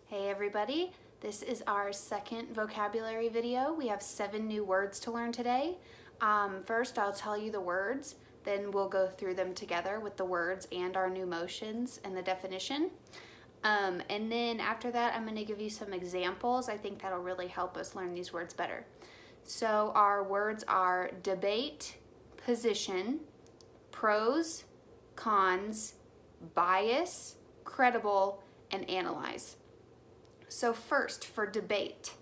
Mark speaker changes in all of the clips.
Speaker 1: Hey everybody, this is our second vocabulary video. We have 7 new words to learn today. First I'll tell you the words, then we'll go through them together with the words and our new motions and the definition. And then after that I'm going to give you some examples. I think that'll really help us learn these words better. So our words are debate, position, pros, cons, bias, credible, and analyze. So first, for debate.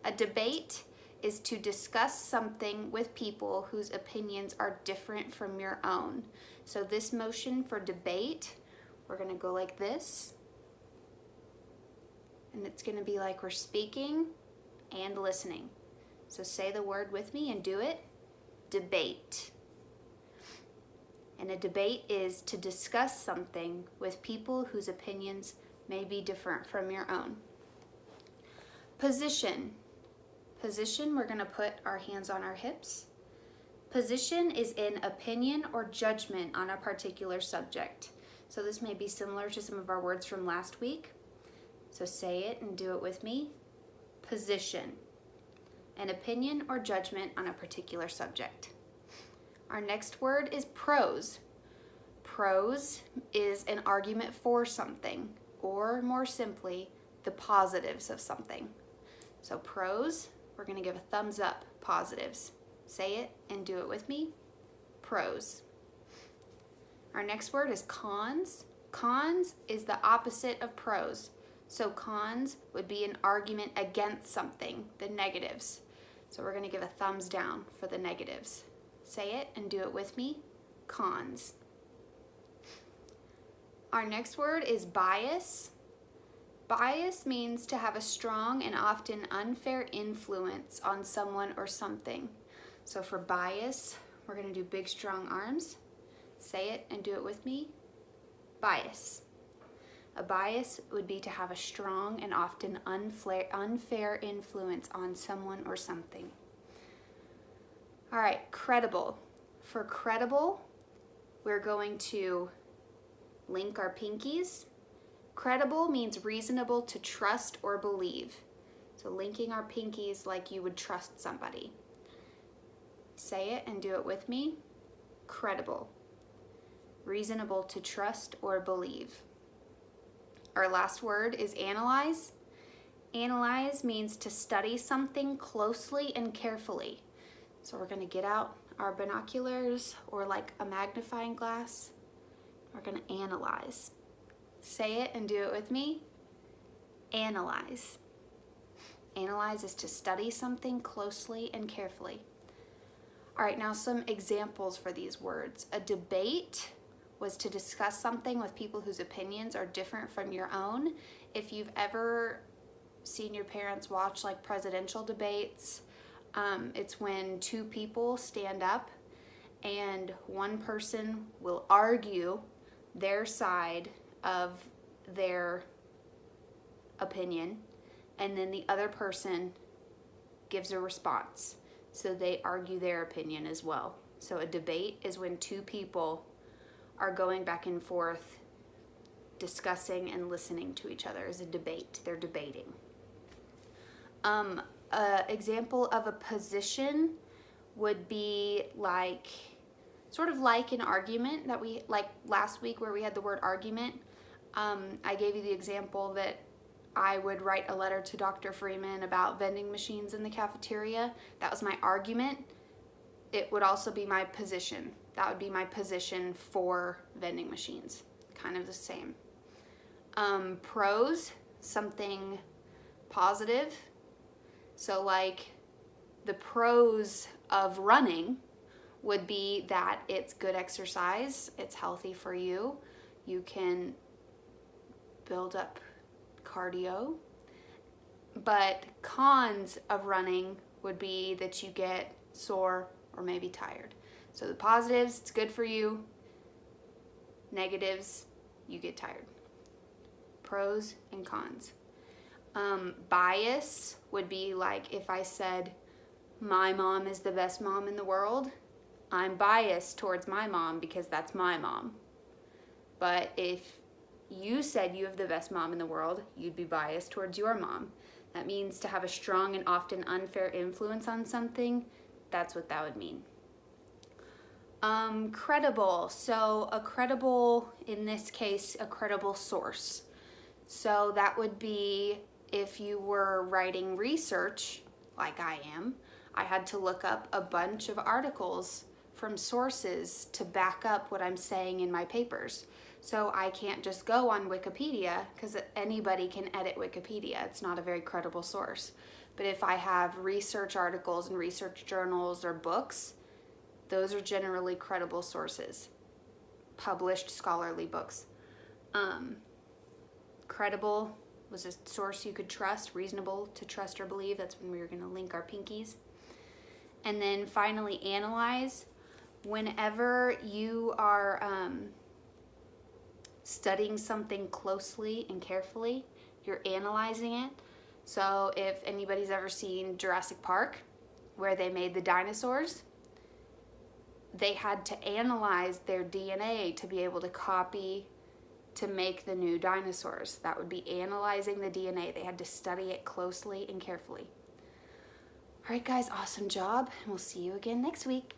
Speaker 1: A debate is to discuss something with people whose opinions are different from your own. So this motion for debate, we're going to go like this. And it's going to be like we're speaking and listening. So say the word with me and do it. Debate. And a debate is to discuss something with people whose opinions may be different from your own. Position. Position, we're going to put our hands on our hips. Position is an opinion or judgment on a particular subject. So this may be similar to some of our words from last week. So say it and do it with me. Position. An opinion or judgment on a particular subject. Our next word is pros. Pros is an argument for something, or more simply, the positives of something. So pros, we're going to give a thumbs up, positives. Say it and do it with me. Pros. Our next word is cons. Cons is the opposite of pros. So cons would be an argument against something, the negatives. So we're going to give a thumbs down for the negatives. Say it and do it with me. Cons. Our next word is bias. Bias means to have a strong and often unfair influence on someone or something. So for bias, we're going to do big strong arms. Say it and do it with me. Bias. A bias would be to have a strong and often unfair influence on someone or something. All right, credible. For credible, we're going to link our pinkies. Credible means reasonable to trust or believe. So linking our pinkies like you would trust somebody. Say it and do it with me. Credible. Reasonable to trust or believe. Our last word is analyze. Analyze means to study something closely and carefully. So we're going to get out our binoculars or like a magnifying glass. We're going to analyze. Say it and do it with me. Analyze. Analyze is to study something closely and carefully. All right, now some examples for these words. A debate was to discuss something with people whose opinions are different from your own. If you've ever seen your parents watch like presidential debates, it's when two people stand up and one person will argue their side of their opinion, and then the other person gives a response. So they argue their opinion as well. So a debate is when two people are going back and forth, discussing and listening to each other. Is a debate. They're debating. Example of a position would be like, sort of like an argument that we, like last week where we had the word argument. I gave you the example that I would write a letter to Dr. Freeman about vending machines in the cafeteria. That was my argument. It would also be my position. That would be my position for vending machines. Kind of the same. Pros, something positive. So like the pros of running would be that it's good exercise, it's healthy for you, you can build up cardio. But cons of running would be that you get sore or maybe tired. So the positives, it's good for you. Negatives, you get tired. Pros and cons. Bias would be like if I said, my mom is the best mom in the world. I'm biased towards my mom because that's my mom. But if you said you have the best mom in the world, you'd be biased towards your mom. That means to have a strong and often unfair influence on something. That's what that would mean. Credible. So a credible, in this case, a credible source. So that would be if you were writing research, like I am, I had to look up a bunch of articles from sources to back up what I'm saying in my papers. So I can't just go on Wikipedia, because anybody can edit Wikipedia. It's not a very credible source. But if I have research articles and research journals or books, those are generally credible sources, published scholarly books. Credible was a source you could trust, reasonable to trust or believe. That's when we were going to link our pinkies. And then finally, analyze. Whenever you are studying something closely and carefully, you're analyzing it. So if anybody's ever seen Jurassic Park, where they made the dinosaurs, they had to analyze their DNA to be able to copy to make the new dinosaurs. That would be analyzing the DNA. They had to study it closely and carefully. All right, guys, awesome job. And we'll see you again next week.